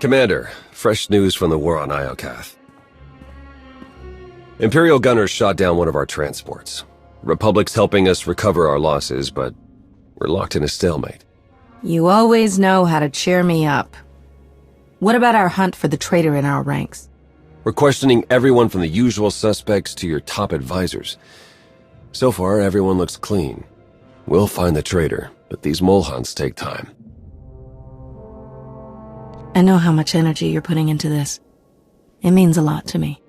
Commander, fresh news from the war on Iokath. Imperial gunners shot down one of our transports. Republic's helping us recover our losses, but we're locked in a stalemate. You always know how to cheer me up. What about our hunt for the traitor in our ranks? We're questioning everyone from the usual suspects to your top advisors. So far, everyone looks clean. We'll find the traitor, but these mole hunts take time. I know how much energy you're putting into this. It means a lot to me.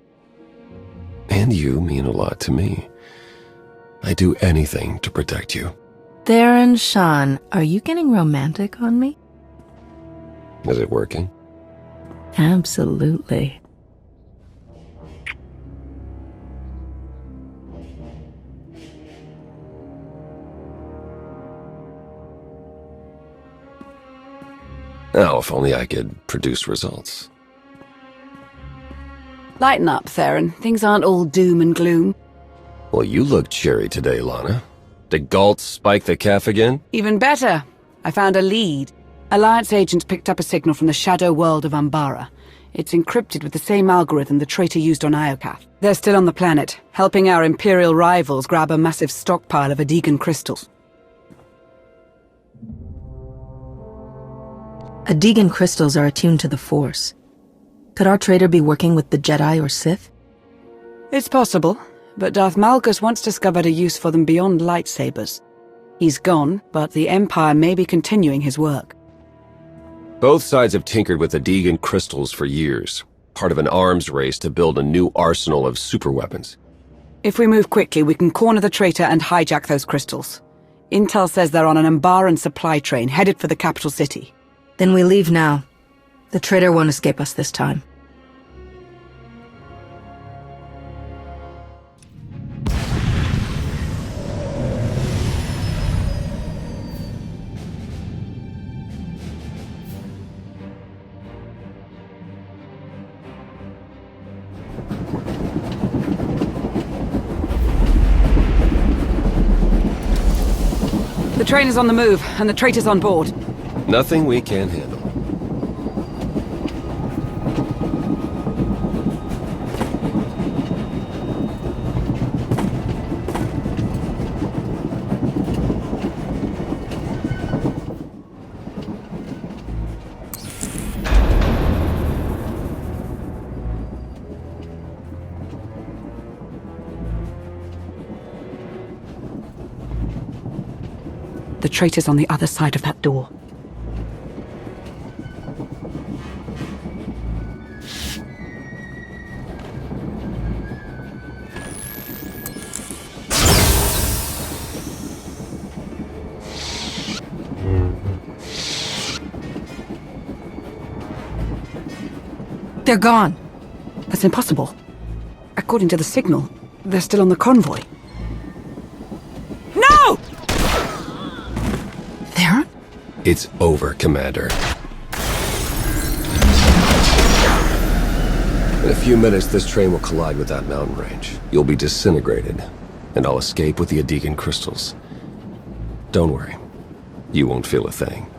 And you mean a lot to me. I do anything to protect you. Theron, Sean, are you getting romantic on me? Is it working? Absolutely. Now, if only I could produce results. Lighten up, Theron. Things aren't all doom and gloom. Well, you look cheery today, Lana. Did Galt spike the calf again? Even better. I found a lead. Alliance agents picked up a signal from the shadow world of Umbara. It's encrypted with the same algorithm the traitor used on Iokath. They're still on the planet, helping our Imperial rivals grab a massive stockpile of Adegan crystals. Adegan crystals are attuned to the Force. Could our traitor be working with the Jedi or Sith? It's possible, but Darth Malgus once discovered a use for them beyond lightsabers. He's gone, but the Empire may be continuing his work. Both sides have tinkered with Adegan crystals for years, part of an arms race to build a new arsenal of superweapons. If we move quickly, we can corner the traitor and hijack those crystals. Intel says they're on an Umbaran supply train headed for the capital city. Then we leave now. The traitor won't escape us this time. The train is on the move, and the traitor's on board. Nothing we can't handle. The traitor's on the other side of that door. They're gone. That's impossible. According to the signal, they're still on the convoy. No! Theron? It's over, Commander. In a few minutes, this train will collide with that mountain range. You'll be disintegrated, and I'll escape with the Adegan crystals. Don't worry. You won't feel a thing.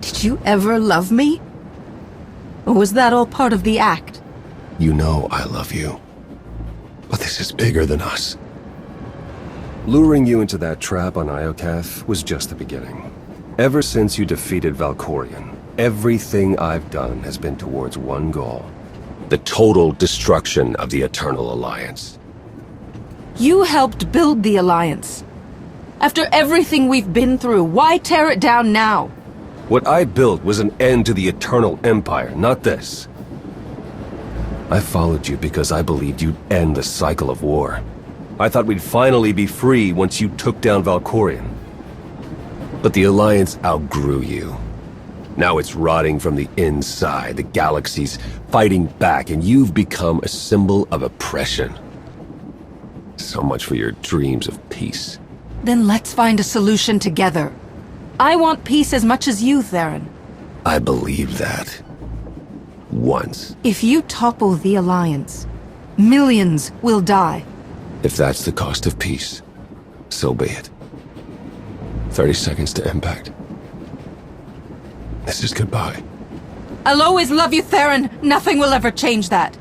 Did you ever love me? Or was that all part of the act? You know I love you. But this is bigger than us. Luring you into that trap on Iokath was just the beginning. Ever since you defeated Valkorion, everything I've done has been towards one goal. The total destruction of the Eternal Alliance. You helped build the Alliance. After everything we've been through, why tear it down now? What I built was an end to the Eternal Empire, not this. I followed you because I believed you'd end the cycle of war. I thought we'd finally be free once you took down Valkorion. But the Alliance outgrew you. Now it's rotting from the inside, the galaxy's fighting back, and you've become a symbol of oppression. So much for your dreams of peace. Then let's find a solution together. I want peace as much as you, Theron. I believe that. Once. If you topple the Alliance, millions will die. If that's the cost of peace, so be it. 30 seconds to impact. This is goodbye. I'll always love you, Theron. Nothing will ever change that.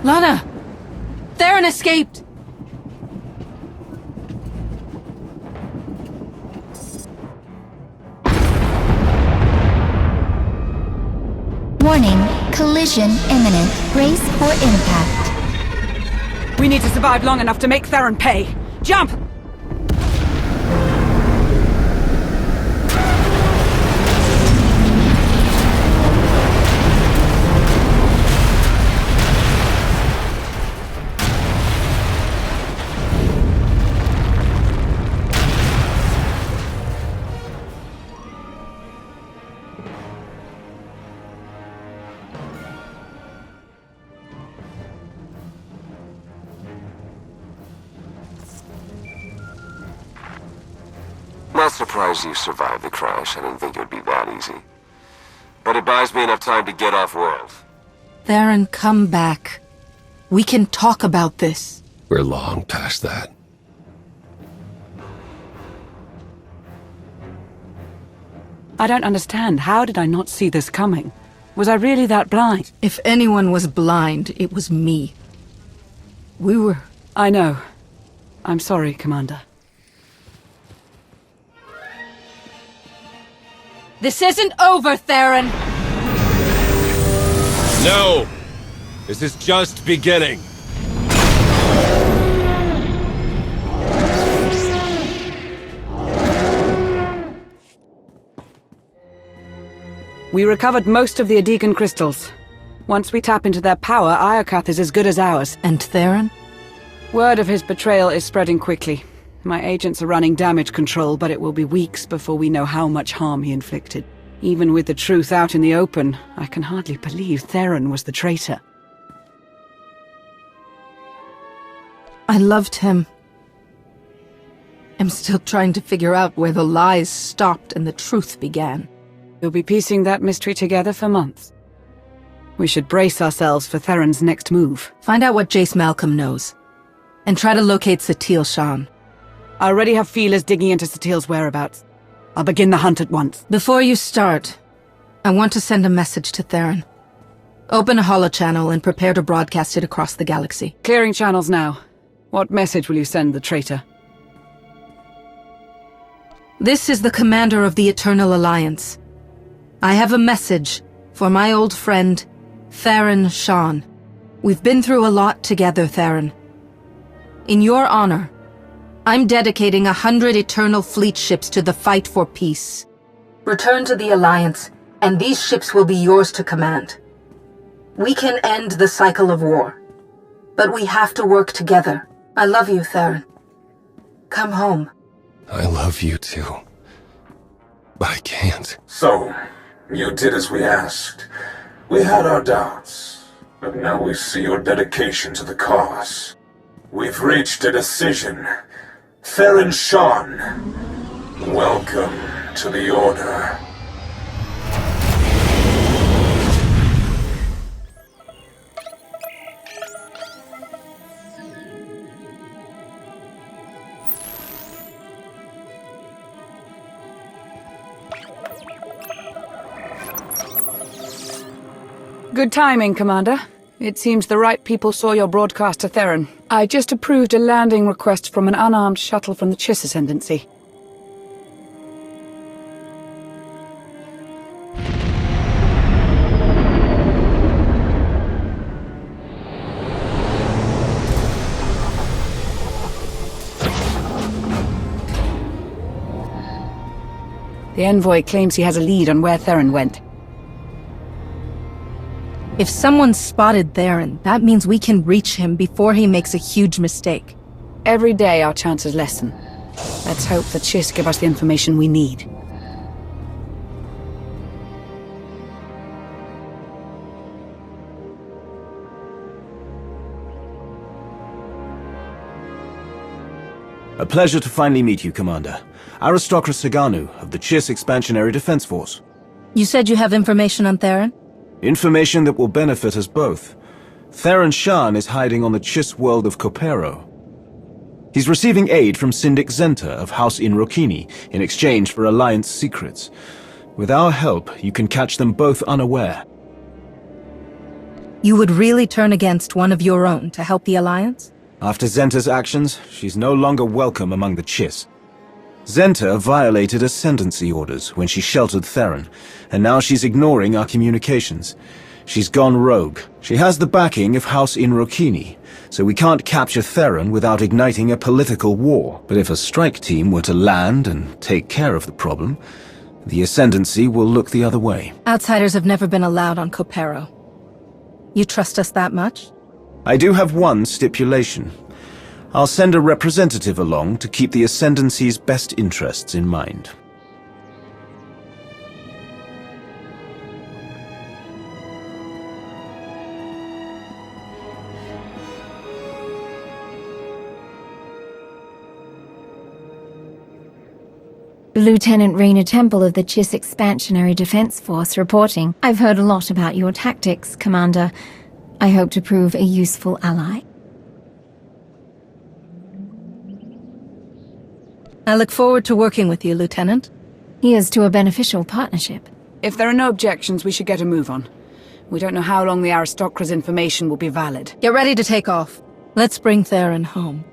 Lana! Theron escaped! Warning, collision imminent. Brace for impact. We need to survive long enough to make Theron pay. Jump! Not surprised you survived the crash. I didn't think it would be that easy. But it buys me enough time to get off-world. Theron, come back. We can talk about this. We're long past that. I don't understand. How did I not see this coming? Was I really that blind? If anyone was blind, it was me. We were... I know. I'm sorry, Commander. This isn't over, Theron! No! This is just beginning. We recovered most of the Adegan crystals. Once we tap into their power, Iokath is as good as ours. And Theron? Word of his betrayal is spreading quickly. My agents are running damage control, but it will be weeks before we know how much harm he inflicted. Even with the truth out in the open, I can hardly believe Theron was the traitor. I loved him. I'm still trying to figure out where the lies stopped and the truth began. We'll be piecing that mystery together for months. We should brace ourselves for Theron's next move. Find out what Jace Malcolm knows. And try to locate Satil Shan. I already have feelers digging into Satil's whereabouts. I'll begin the hunt at once. Before you start, I want to send a message to Theron. Open a holochannel and prepare to broadcast it across the galaxy. Clearing channels now. What message will you send the traitor? This is the commander of the Eternal Alliance. I have a message for my old friend, Theron Shan. We've been through a lot together, Theron. In your honor, I'm dedicating 100 Eternal Fleet ships to the fight for peace. Return to the Alliance, and these ships will be yours to command. We can end the cycle of war, but we have to work together. I love you, Theron. Come home. I love you too. But I can't. So, you did as we asked. We had our doubts, but now we see your dedication to the cause. We've reached a decision. Theron Shan, welcome to the Order. Good timing, Commander. It seems the right people saw your broadcast to Theron. I just approved a landing request from an unarmed shuttle from the Chiss Ascendancy. The envoy claims he has a lead on where Theron went. If someone spotted Theron, that means we can reach him before he makes a huge mistake. Every day our chances lessen. Let's hope the Chiss give us the information we need. A pleasure to finally meet you, Commander. Aristocrat Saganu of the Chiss Expansionary Defense Force. You said you have information on Theron? Information that will benefit us both. Theron Shan is hiding on the Chiss world of Copero. He's receiving aid from Syndic Zenta of House Inrokini in exchange for Alliance secrets. With our help, you can catch them both unaware. You would really turn against one of your own to help the Alliance? After Zenta's actions, she's no longer welcome among the Chiss. Zenta violated ascendancy orders when she sheltered Theron, and now she's ignoring our communications. She's gone rogue. She has the backing of House Inrokini, so we can't capture Theron without igniting a political war. But if a strike team were to land and take care of the problem, the Ascendancy will look the other way. Outsiders have never been allowed on Copero. You trust us that much? I do have one stipulation. I'll send a representative along to keep the Ascendancy's best interests in mind. Lieutenant Raina Temple of the Chiss Expansionary Defense Force reporting. I've heard a lot about your tactics, Commander. I hope to prove a useful ally. I look forward to working with you, Lieutenant. Here's to a beneficial partnership. If there are no objections, we should get a move on. We don't know how long the aristocra's information will be valid. Get ready to take off. Let's bring Theron home.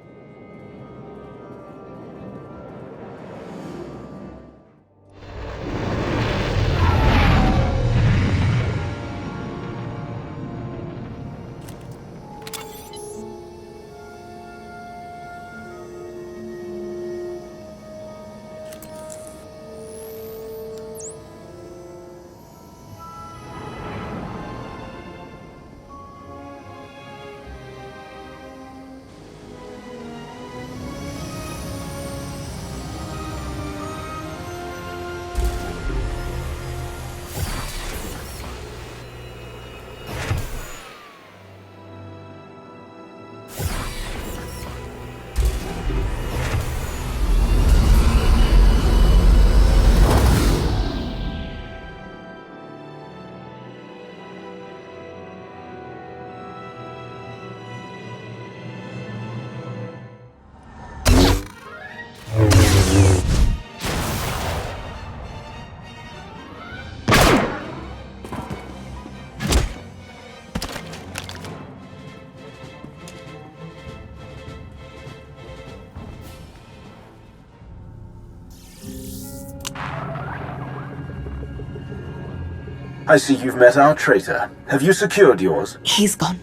I see you've met our traitor. Have you secured yours? He's gone.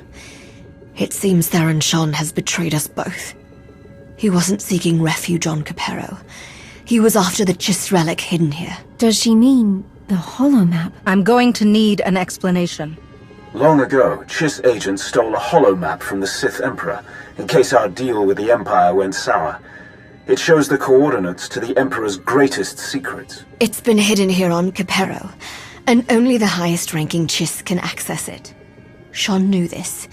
It seems Theron Shon has betrayed us both. He wasn't seeking refuge on Copero. He was after the Chiss relic hidden here. Does she mean the holomap? I'm going to need an explanation. Long ago, Chiss agents stole a holomap from the Sith Emperor, in case our deal with the Empire went sour. It shows the coordinates to the Emperor's greatest secrets. It's been hidden here on Copero, and only the highest-ranking Chiss can access it. Shon knew this,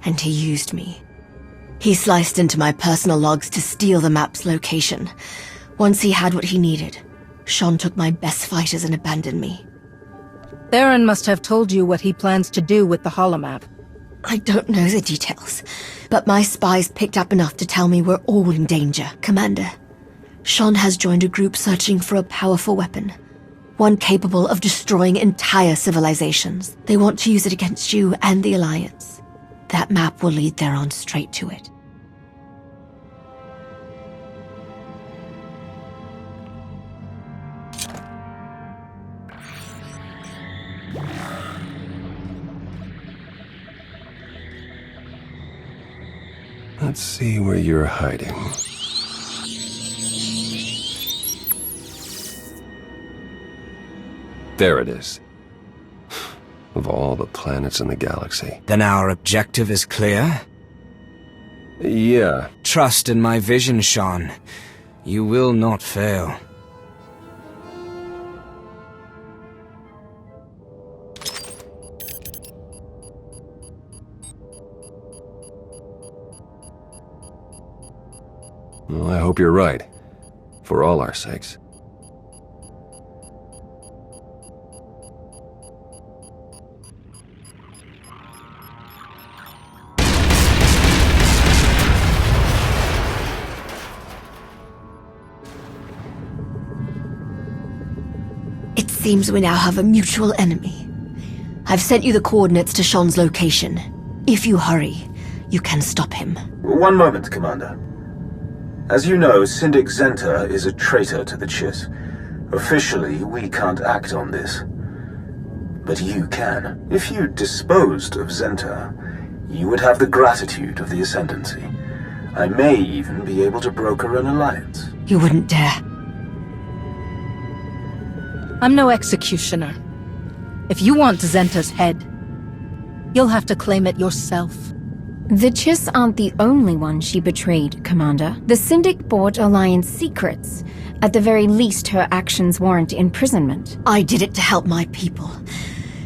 and he used me. He sliced into my personal logs to steal the map's location. Once he had what he needed, Shon took my best fighters and abandoned me. Theron must have told you what he plans to do with the holomap. I don't know the details, but my spies picked up enough to tell me we're all in danger, Commander. Shon has joined a group searching for a powerful weapon. One capable of destroying entire civilizations. They want to use it against you and the Alliance. That map will lead Theron straight to it. Let's see where you're hiding. There it is. Of all the planets in the galaxy. Then our objective is clear? Yeah. Trust in my vision, Sean. You will not fail. Well, I hope you're right. For all our sakes. Seems we now have a mutual enemy. I've sent you the coordinates to Sean's location. If you hurry, you can stop him. One moment, Commander. As you know, Syndic Zenta is a traitor to the Chiss. Officially, we can't act on this. But you can. If you disposed of Zenta, you would have the gratitude of the Ascendancy. I may even be able to broker an alliance. You wouldn't dare. I'm no executioner. If you want Zenta's head, you'll have to claim it yourself. The Chiss aren't the only one she betrayed, Commander. The Syndic bought Alliance secrets. At the very least, her actions warrant imprisonment. I did it to help my people.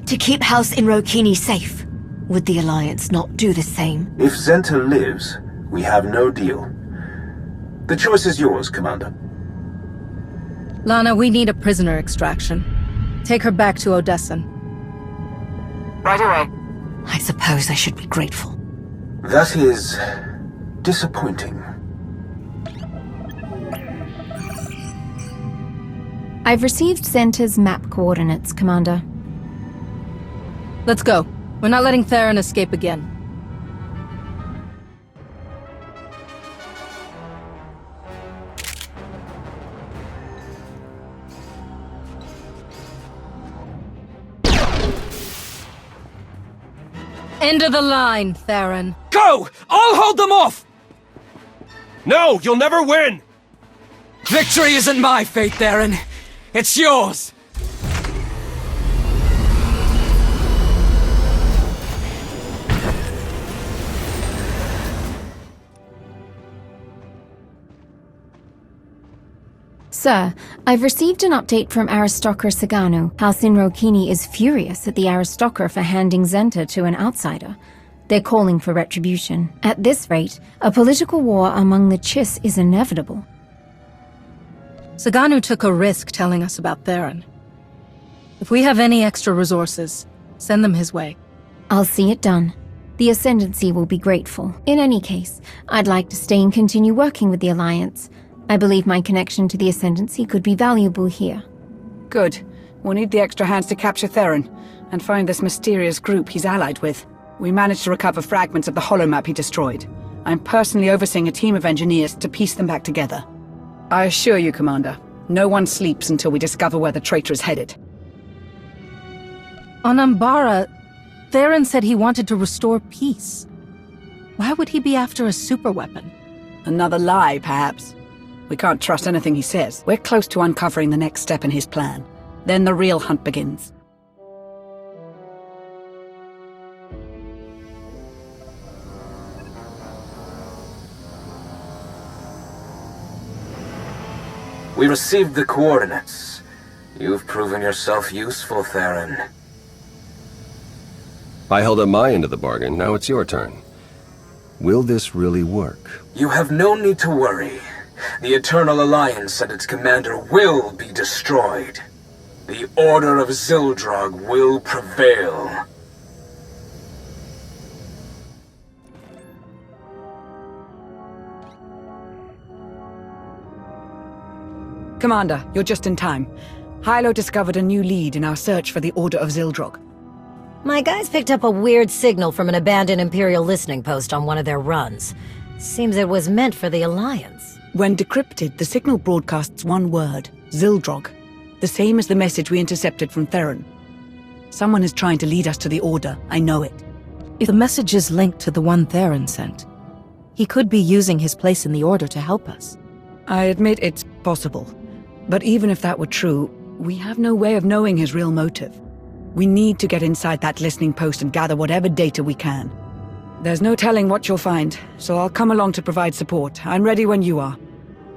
To keep House Inrokini safe. Would the Alliance not do the same? If Zenta lives, we have no deal. The choice is yours, Commander. Lana, we need a prisoner extraction. Take her back to Odessen. Right away. I suppose I should be grateful. That is disappointing. I've received Zenta's map coordinates, Commander. Let's go. We're not letting Theron escape again. End of the line, Theron. Go! I'll hold them off! No, you'll never win! Victory isn't my fate, Theron. It's yours! Sir, I've received an update from Aristocrat Saganu. House Inrokini is furious at the Aristocrat for handing Zenta to an outsider. They're calling for retribution. At this rate, a political war among the Chiss is inevitable. Saganu took a risk telling us about Theron. If we have any extra resources, send them his way. I'll see it done. The Ascendancy will be grateful. In any case, I'd like to stay and continue working with the Alliance. I believe my connection to the Ascendancy could be valuable here. Good. We'll need the extra hands to capture Theron, and find this mysterious group he's allied with. We managed to recover fragments of the holomap he destroyed. I'm personally overseeing a team of engineers to piece them back together. I assure you, Commander, no one sleeps until we discover where the traitor is headed. On Ambara, Theron said he wanted to restore peace. Why would he be after a superweapon? Another lie, perhaps. We can't trust anything he says. We're close to uncovering the next step in his plan. Then the real hunt begins. We received the coordinates. You've proven yourself useful, Theron. I held up my end of the bargain, now it's your turn. Will this really work? You have no need to worry. The Eternal Alliance and its commander will be destroyed. The Order of Zildrog will prevail. Commander, you're just in time. Hylo discovered a new lead in our search for the Order of Zildrog. My guys picked up a weird signal from an abandoned Imperial listening post on one of their runs. Seems it was meant for the Alliance. When decrypted, the signal broadcasts one word, Zildrog. The same as the message we intercepted from Theron. Someone is trying to lead us to the Order, I know it. If the message is linked to the one Theron sent, he could be using his place in the Order to help us. I admit it's possible. But even if that were true, we have no way of knowing his real motive. We need to get inside that listening post and gather whatever data we can. There's no telling what you'll find, so I'll come along to provide support. I'm ready when you are.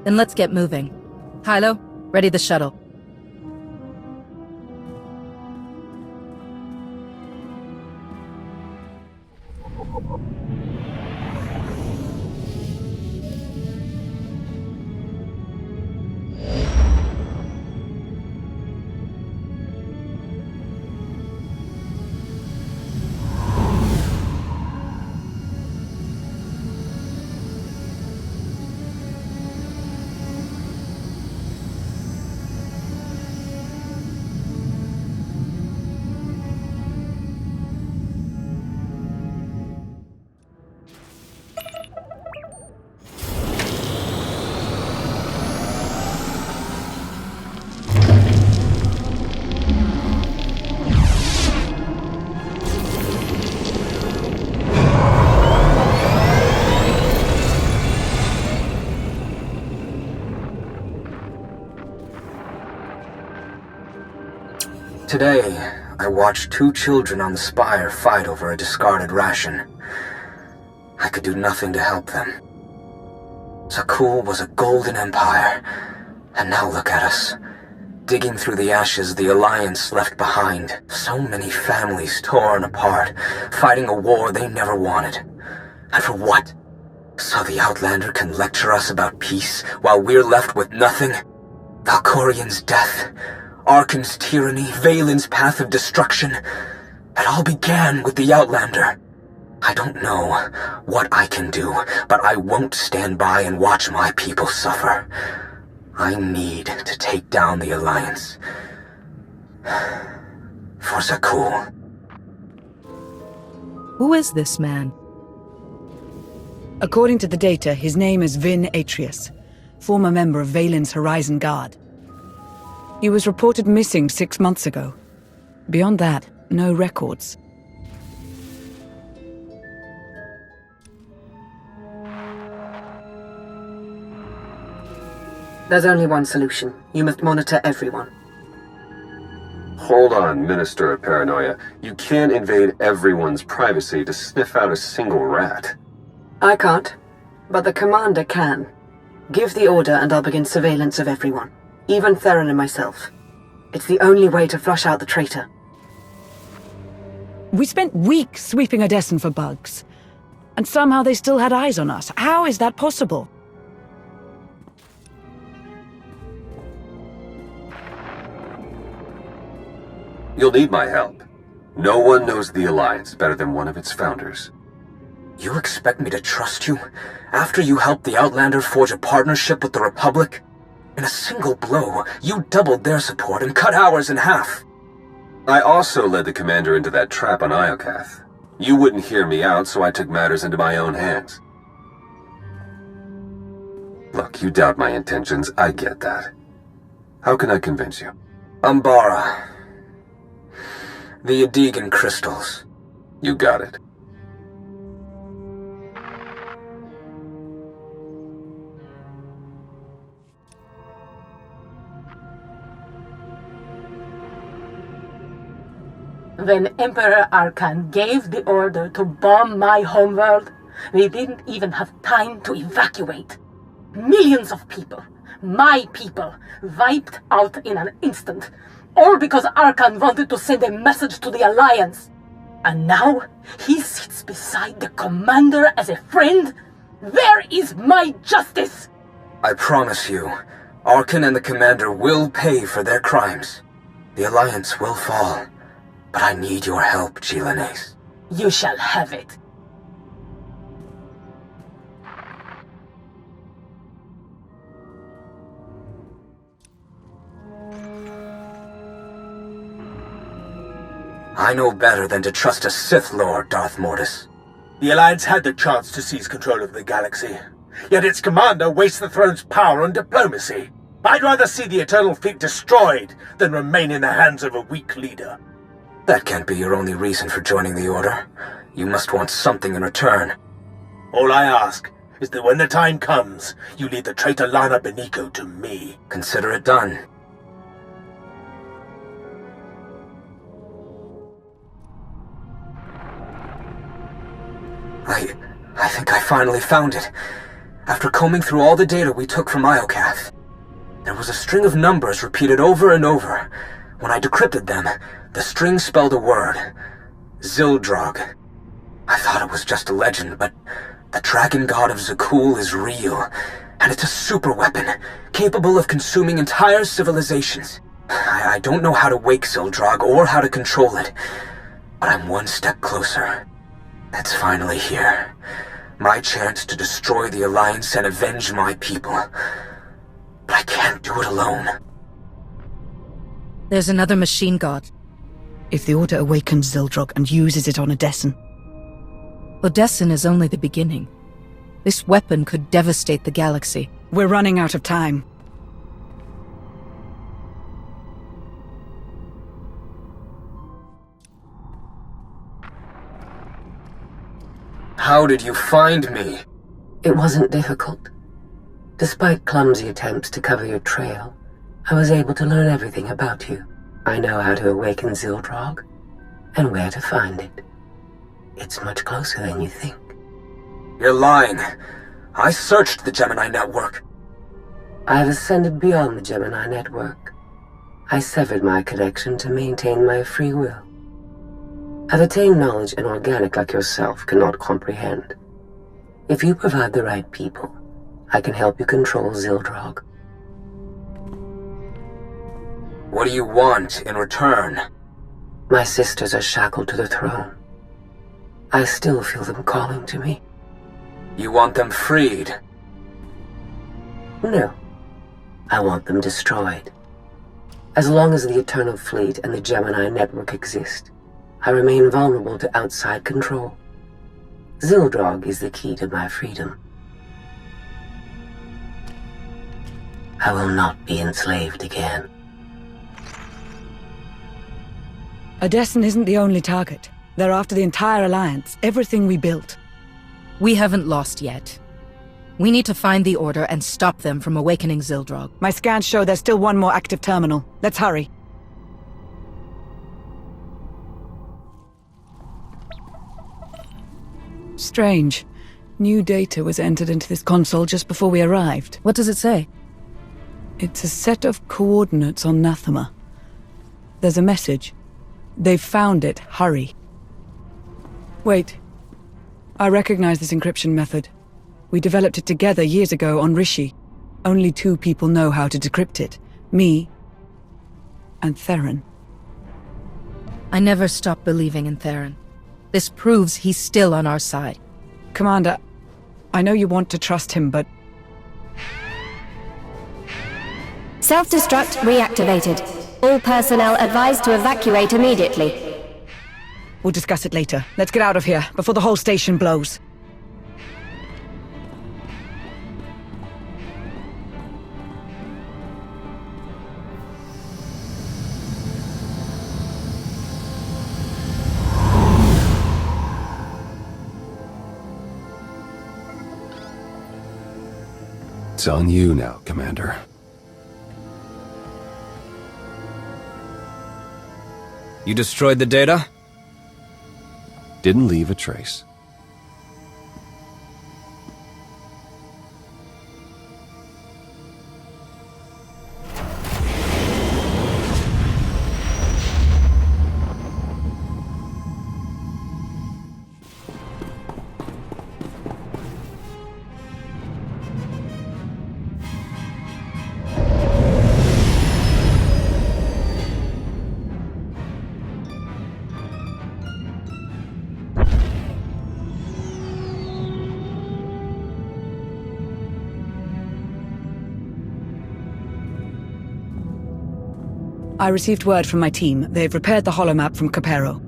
Then let's get moving. Hylo, ready the shuttle. Today, I watched 2 children on the spire fight over a discarded ration. I could do nothing to help them. Zakul was a golden empire, and now look at us. Digging through the ashes the Alliance left behind. So many families torn apart, fighting a war they never wanted. And for what? So the Outlander can lecture us about peace, while we're left with nothing? Valkorian's death, Arkan's tyranny, Valen's path of destruction. It all began with the Outlander. I don't know what I can do, but I won't stand by and watch my people suffer. I need to take down the Alliance. For Zakul. Who is this man? According to the data, his name is Vin Atrius, former member of Valen's Horizon Guard. He was reported missing 6 months ago. Beyond that, no records. There's only one solution. You must monitor everyone. Hold on, Minister of Paranoia. You can't invade everyone's privacy to sniff out a single rat. I can't, but the commander can. Give the order and I'll begin surveillance of everyone, even Theron and myself. It's the only way to flush out the traitor. We spent weeks sweeping Odessen for bugs, and somehow they still had eyes on us. How is that possible? You'll need my help. No one knows the Alliance better than one of its founders. You expect me to trust you? After you helped the Outlander forge a partnership with the Republic? In a single blow, you doubled their support and cut ours in half. I also led the commander into that trap on Iokath. You wouldn't hear me out, so I took matters into my own hands. Look, you doubt my intentions, I get that. How can I convince you? Umbara. The Adegan crystals. You got it. When Emperor Arkan gave the order to bomb my homeworld, we didn't even have time to evacuate. Millions of people, my people, wiped out in an instant. All because Arkan wanted to send a message to the Alliance. And now, he sits beside the commander as a friend? Where is my justice? I promise you, Arkan and the commander will pay for their crimes. The Alliance will fall. But I need your help, Chilanes. You shall have it. I know better than to trust a Sith Lord, Darth Mortis. The Alliance had the chance to seize control of the galaxy, yet its commander wastes the throne's power on diplomacy. I'd rather see the Eternal Fleet destroyed than remain in the hands of a weak leader. That can't be your only reason for joining the Order. You must want something in return. All I ask is that when the time comes, you lead the traitor Lana Beniko to me. Consider it done. I think I finally found it. After combing through all the data we took from Iokath, there was a string of numbers repeated over and over. When I decrypted them, the string spelled a word. Zildrog. I thought it was just a legend, but the dragon god of Zakul is real, and it's a super weapon, capable of consuming entire civilizations. I don't know how to wake Zildrog or how to control it, but I'm one step closer. It's finally here. My chance to destroy the Alliance and avenge my people. But I can't do it alone. There's another machine god. If the Order awakens Zildrog and uses it on Odessen. Odessen is only the beginning. This weapon could devastate the galaxy. We're running out of time. How did you find me? It wasn't difficult. Despite clumsy attempts to cover your trail, I was able to learn everything about you. I know how to awaken Zildrog, and where to find it. It's much closer than you think. You're lying. I searched the Gemini network. I've ascended beyond the Gemini network. I severed my connection to maintain my free will. I've attained knowledge an organic like yourself cannot comprehend. If you provide the right people, I can help you control Zildrog. What do you want in return? My sisters are shackled to the throne. I still feel them calling to me. You want them freed? No. I want them destroyed. As long as the Eternal Fleet and the Gemini network exist, I remain vulnerable to outside control. Zildrog is the key to my freedom. I will not be enslaved again. Odessen isn't the only target. They're after the entire Alliance, everything we built. We haven't lost yet. We need to find the Order and stop them from awakening Zildrog. My scans show there's still one more active terminal. Let's hurry. Strange. New data was entered into this console just before we arrived. What does it say? It's a set of coordinates on Nathema. There's a message. They've found it. Hurry. Wait. I recognize this encryption method. We developed it together years ago on Rishi. Only 2 people know how to decrypt it. Me and Theron. I never stopped believing in Theron. This proves he's still on our side. Commander, I know you want to trust him, but... Self-destruct reactivated. All personnel advised to evacuate immediately. We'll discuss it later. Let's get out of here, before the whole station blows. It's on you now, Commander. You destroyed the data? Didn't leave a trace. I received word from my team. They've repaired the holomap from Capero.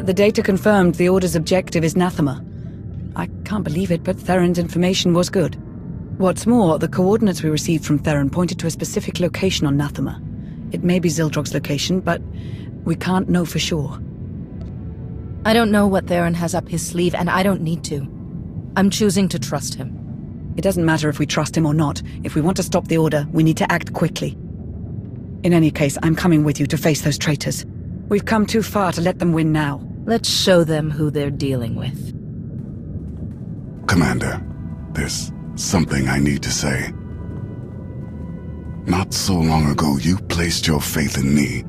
The data confirmed the Order's objective is Nathema. I can't believe it, but Theron's information was good. What's more, the coordinates we received from Theron pointed to a specific location on Nathema. It may be Zildrog's location, but we can't know for sure. I don't know what Theron has up his sleeve, and I don't need to. I'm choosing to trust him. It doesn't matter if we trust him or not. If we want to stop the Order, we need to act quickly. In any case, I'm coming with you to face those traitors. We've come too far to let them win now. Let's show them who they're dealing with. Commander, there's something I need to say. Not so long ago, you placed your faith in me,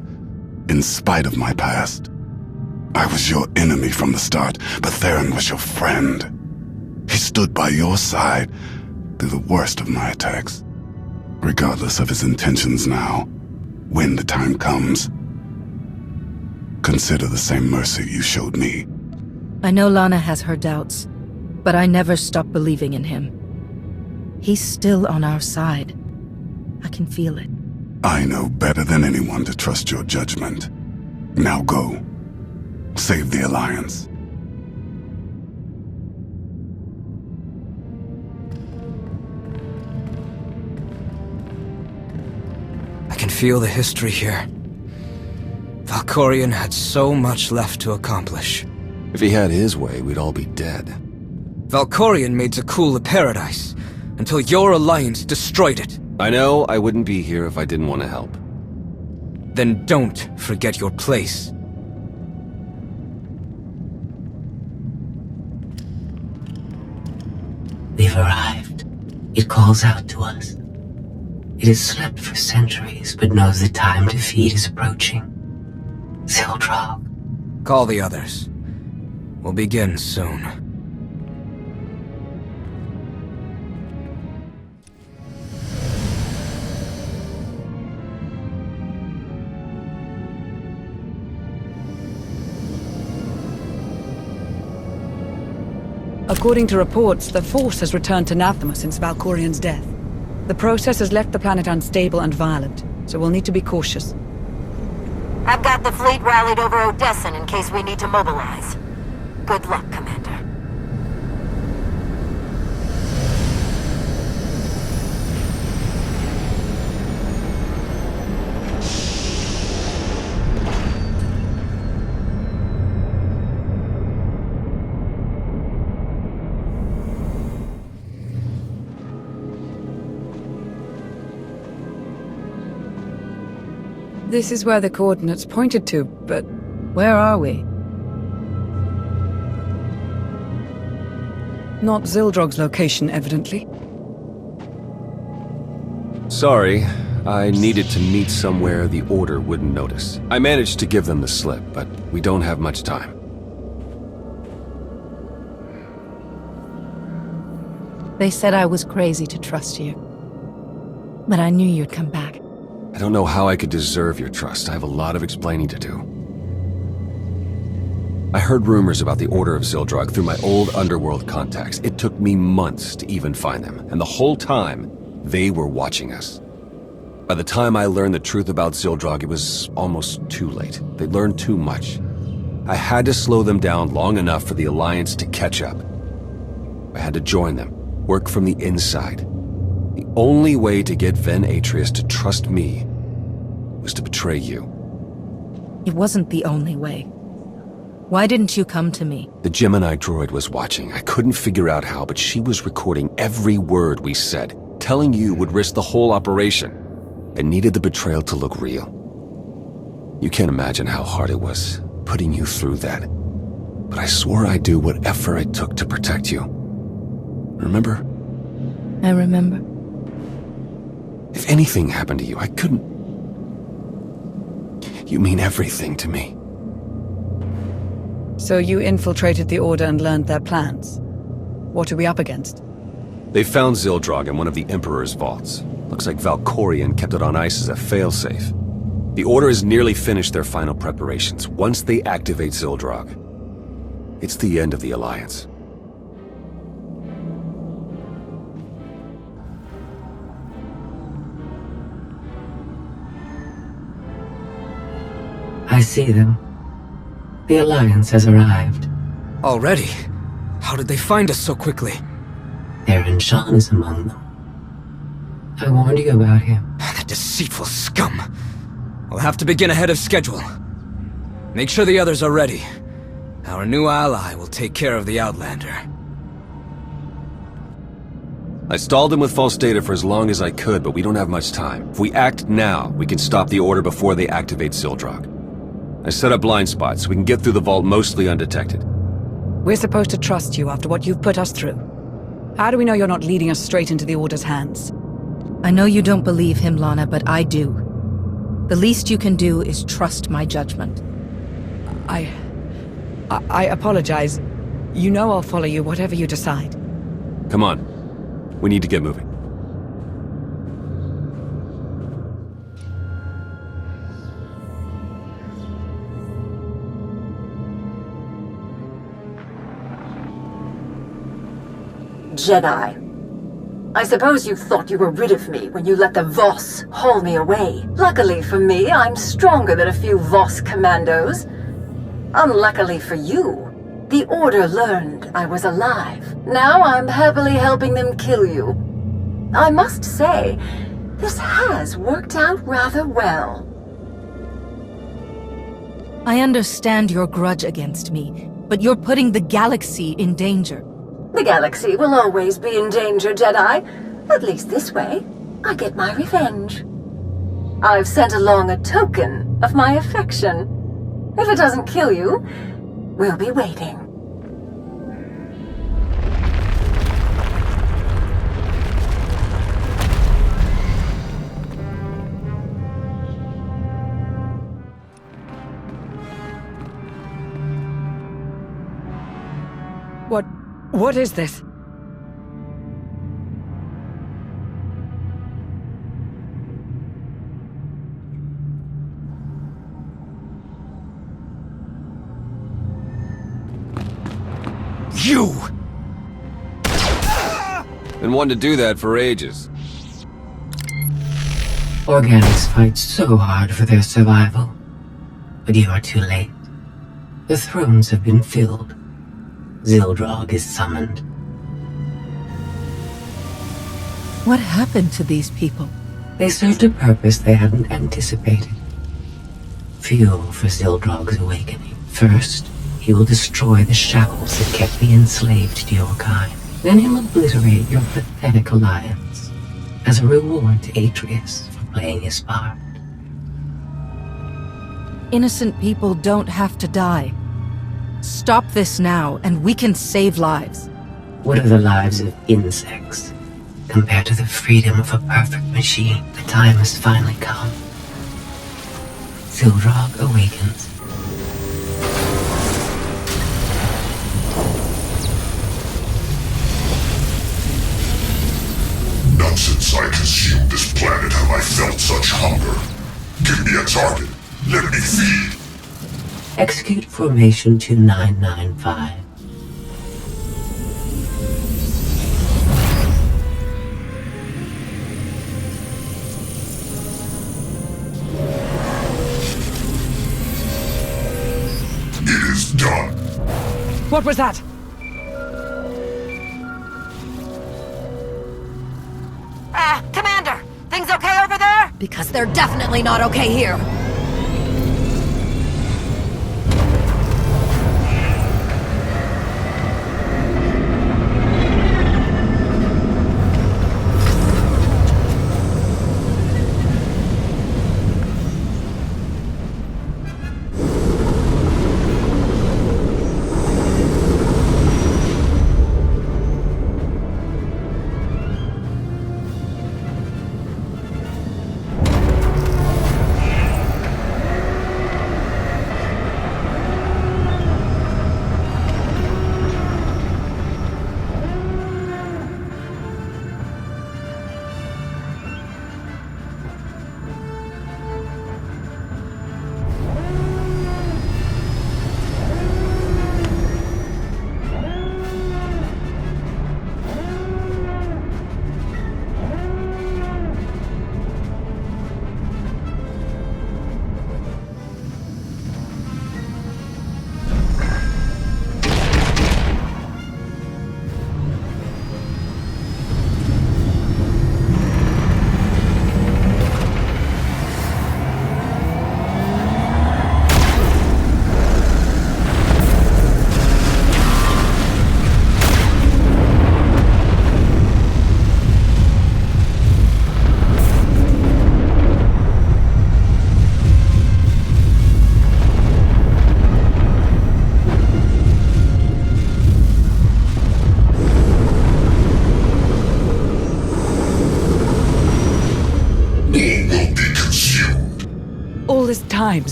in spite of my past. I was your enemy from the start, but Theron was your friend. He stood by your side through the worst of my attacks. Regardless of his intentions now, when the time comes, consider the same mercy you showed me. I know Lana has her doubts, but I never stopped believing in him. He's still on our side. I can feel it. I know better than anyone to trust your judgment. Now go. Save the Alliance. I can feel the history here. Valkorion had so much left to accomplish. If he had his way, we'd all be dead. Valkorion made Zakul a paradise, until your alliance destroyed it. I know I wouldn't be here if I didn't want to help. Then don't forget your place. We've arrived. It calls out to us. It has slept for centuries, but knows the time to feed is approaching. SWTOR. Call the others. We'll begin soon. According to reports, the Force has returned to Nathema since Valkorion's death. The process has left the planet unstable and violent, so we'll need to be cautious. I've got the fleet rallied over Odessan in case we need to mobilize. Good luck, Commander. This is where the coordinates pointed to, but Where are we? not Zildrog's location, evidently. Sorry, I needed to meet somewhere the Order wouldn't notice. I managed to give them the slip, but we don't have much time. They said I was crazy to trust you. But I knew you'd come back. I don't know how I could deserve your trust. I have a lot of explaining to do. I heard rumors about the Order of Zildrog through my old underworld contacts. It took me months to even find them, and the whole time, they were watching us. By the time I learned the truth about Zildrog, it was almost too late. They'd learned too much. I had to slow them down long enough for the Alliance to catch up. I had to join them, work from the inside. The only way to get Ven Atreus to trust me was to betray you. It wasn't the only way. Why didn't you come to me? The Gemini droid was watching. I couldn't figure out how, but she was recording every word we said. Telling you would risk the whole operation. I needed the betrayal to look real. You can't imagine how hard it was, putting you through that. But I swore I'd do whatever it took to protect you. Remember? I remember. If anything happened to you, I couldn't... You mean everything to me. So you infiltrated the Order and learned their plans. What are we up against? They found Zildrog in one of the Emperor's vaults. Looks like Valkorion kept it on ice as a failsafe. The Order has nearly finished their final preparations. Once they activate Zildrog, it's the end of the Alliance. I see them. The Alliance has arrived. Already? How did they find us so quickly? Erwin Shan is among them. I warned you about him. That deceitful scum. We'll have to begin ahead of schedule. Make sure the others are ready. Our new ally will take care of the Outlander. I stalled him with false data for as long as I could, but we don't have much time. If we act now, we can stop the Order before they activate Zildrog. I set up blind spots so we can get through the vault mostly undetected. We're supposed to trust you after what you've put us through. How do we know you're not leading us straight into the Order's hands? I know you don't believe him, Lana, but I do. The least you can do is trust my judgment. I apologize. You know I'll follow you, whatever you decide. Come on. We need to get moving. Jedi. I suppose you thought you were rid of me when you let the Voss haul me away. Luckily for me, I'm stronger than a few Voss commandos. Unluckily for you, the Order learned I was alive. Now I'm happily helping them kill you. I must say, this has worked out rather well. I understand your grudge against me, but you're putting the galaxy in danger. The galaxy will always be in danger, Jedi. At least this way, I get my revenge. I've sent along a token of my affection. If it doesn't kill you, we'll be waiting. What is this? You! Been wanting to do that for ages. Organics fight so hard for their survival. But you are too late. The thrones have been filled. Zildrog is summoned. What happened to these people? They served a purpose they hadn't anticipated. Fuel for Zildrog's awakening. First, he will destroy the shackles that kept the enslaved to your kind. Then he'll obliterate your pathetic alliance as a reward to Atreus for playing his part. Innocent people don't have to die. Stop this now, and we can save lives. What are the lives of insects compared to the freedom of a perfect machine? The time has finally come. Zildrog awakens. Not since I consumed this planet have I felt such hunger. Give me a target. Let me feed. Execute Formation 2995. It is done. What was that? Commander! Things okay over there? Because they're definitely not okay here.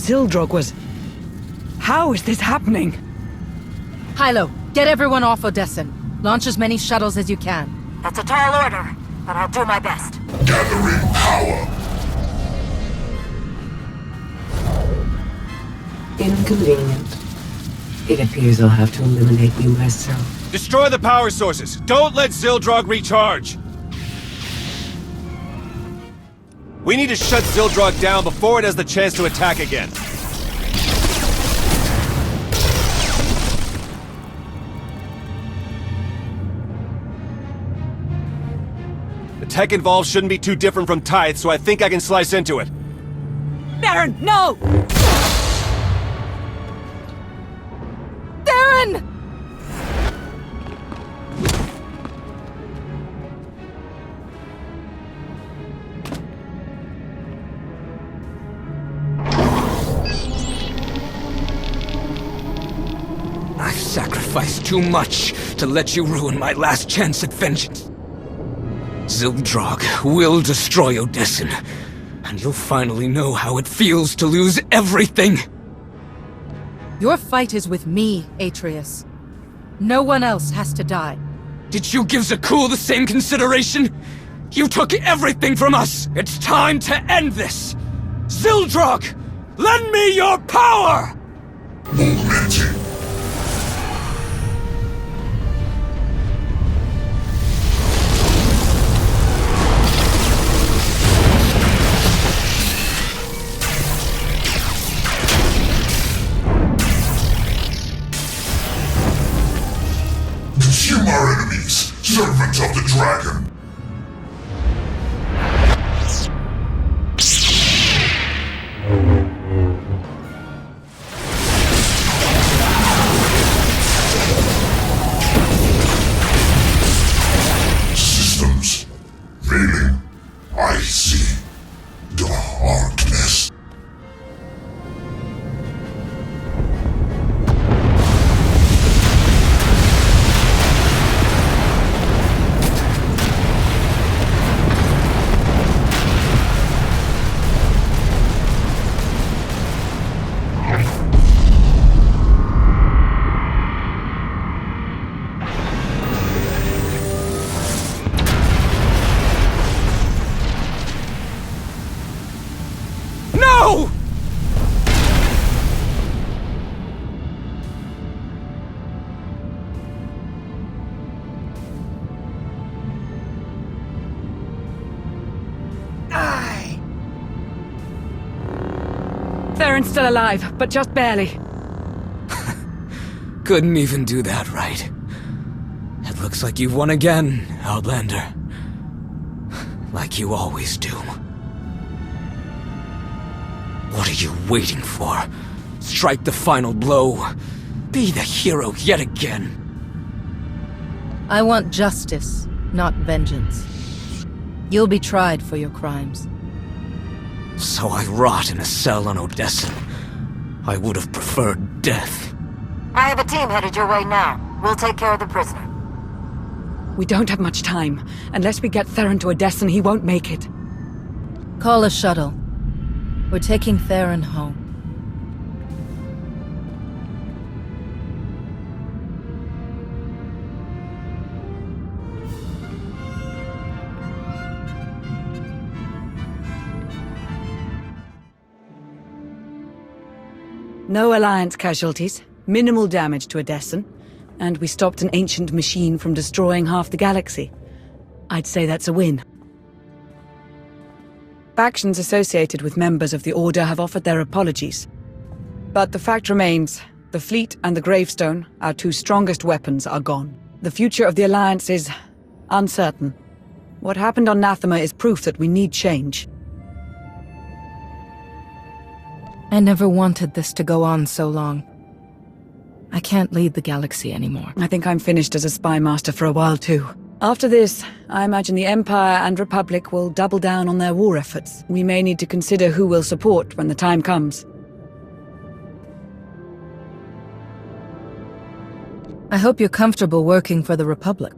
Zildrog was... How is this happening? Hilo, get everyone off Odessen. Launch as many shuttles as you can. That's a tall order, but I'll do my best. Gathering power. Inconvenient. It appears I'll have to eliminate you myself. Destroy the power sources. Don't let Zildrog recharge. We need to shut Zildrog down before it has the chance to attack again. The tech involved shouldn't be too different from Tithe, so I think I can slice into it. Baron, no! Baron! I've sacrificed too much to let you ruin my last chance at vengeance. Zildrog will destroy Odessen, and you'll finally know how it feels to lose everything! Your fight is with me, Atreus. No one else has to die. Did you give Zakul the same consideration? You took everything from us! It's time to end this! Zildrog! Lend me your power! Momentum. Consume our enemies, servant of the dragon! Systems failing. I see darkness. No! Theron's still alive, but just barely. Couldn't even do that right. It looks like you've won again, Outlander. Like you always do. What are you waiting for? Strike the final blow. Be the hero yet again. I want justice, not vengeance. You'll be tried for your crimes. So I rot in a cell on Odessen. I would have preferred death. I have a team headed your way now. We'll take care of the prisoner. We don't have much time. Unless we get Theron to Odessen, he won't make it. Call a shuttle. We're taking Theron home. No Alliance casualties, minimal damage to Odessen, and we stopped an ancient machine from destroying half the galaxy. I'd say that's a win. Factions associated with members of the Order have offered their apologies. But the fact remains, the fleet and the gravestone, our two strongest weapons, are gone. The future of the Alliance is uncertain. What happened on Nathema is proof that we need change. I never wanted this to go on so long. I can't lead the galaxy anymore. I think I'm finished as a spy master for a while too. After this, I imagine the Empire and Republic will double down on their war efforts. We may need to consider who we'll support when the time comes. I hope you're comfortable working for the Republic.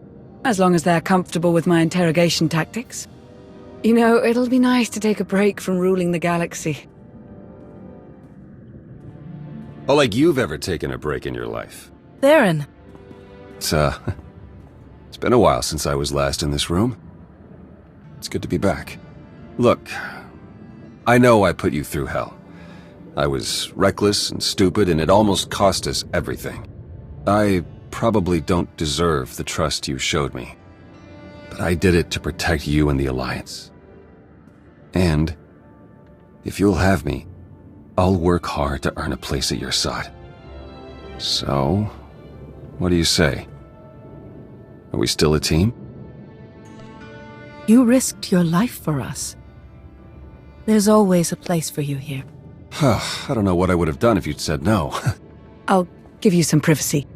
As long as they're comfortable with my interrogation tactics. You know, it'll be nice to take a break from ruling the galaxy. Oh, like you've ever taken a break in your life. Theron. It's been a while since I was last in this room. It's good to be back. Look, I know I put you through hell. I was reckless and stupid, and it almost cost us everything. I probably don't deserve the trust you showed me. But I did it to protect you and the Alliance. And if you'll have me, I'll work hard to earn a place at your side. So, what do you say? Are we still a team? You risked your life for us. There's always a place for you here. I don't know what I would have done if you'd said no. I'll give you some privacy.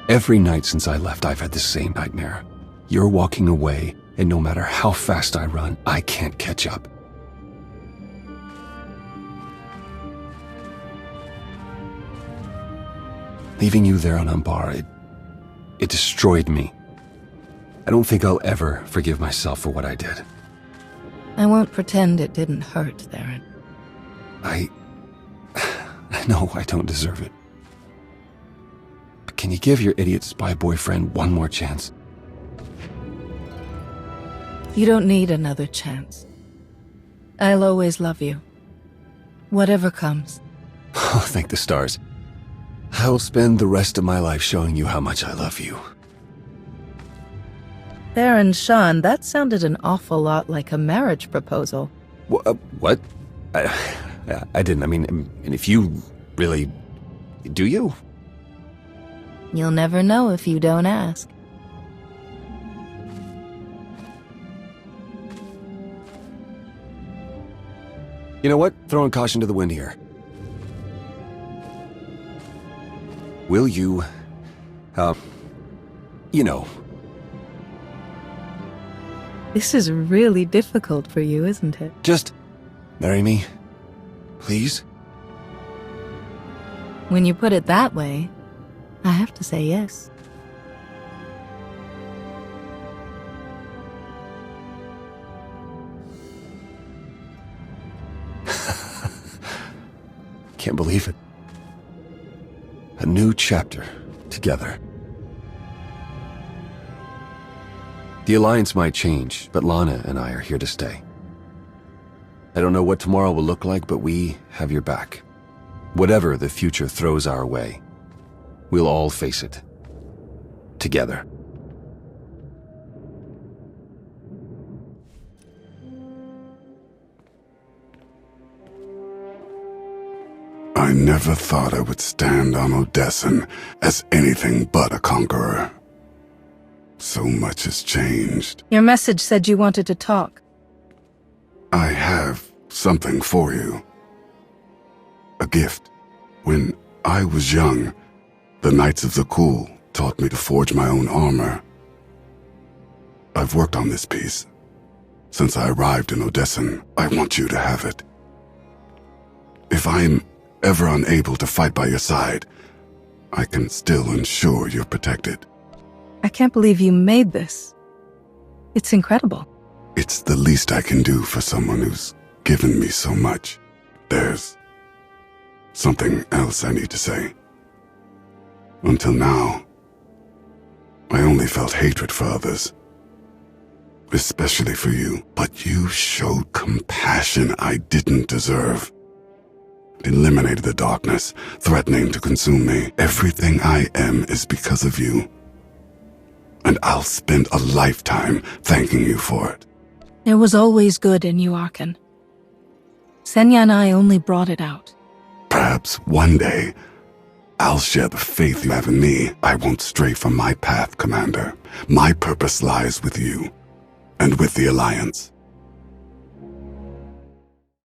Every night since I left, I've had the same nightmare. You're walking away, And no matter how fast I run, I can't catch up. Leaving you there on Umbara, it destroyed me. I don't think I'll ever forgive myself for what I did. I won't pretend it didn't hurt, Theron. I know I don't deserve it. But can you give your idiot spy boyfriend one more chance? You don't need another chance. I'll always love you. Whatever comes. Oh, thank the stars. I'll spend the rest of my life showing you how much I love you. Theron, Sean, that sounded an awful lot like a marriage proposal. What? I didn't. I mean, and if you really... Do you? You'll never know if you don't ask. You know what? Throwing caution to the wind here. Will you... you know... This is really difficult for you, isn't it? Just marry me, please? When you put it that way, I have to say yes. Can't believe it. A new chapter, together. The Alliance might change, but Lana and I are here to stay. I don't know what tomorrow will look like, but we have your back. Whatever the future throws our way, we'll all face it. Together. I never thought I would stand on Odessen as anything but a conqueror. So much has changed. Your message said you wanted to talk. I have something for you. A gift. When I was young, the Knights of the Cool taught me to forge my own armor. I've worked on this piece. Since I arrived in Odessen, I want you to have it. If I'm ever unable to fight by your side, I can still ensure you're protected. I can't believe you made this. It's incredible. It's the least I can do for someone who's given me so much. There's something else I need to say. Until now, I only felt hatred for others. Especially for you. But you showed compassion I didn't deserve. Eliminated the darkness, threatening to consume me. Everything I am is because of you. And I'll spend a lifetime thanking you for it. There was always good in you, Arkan. Senya and I only brought it out. Perhaps one day, I'll share the faith you have in me. I won't stray from my path, Commander. My purpose lies with you, and with the Alliance.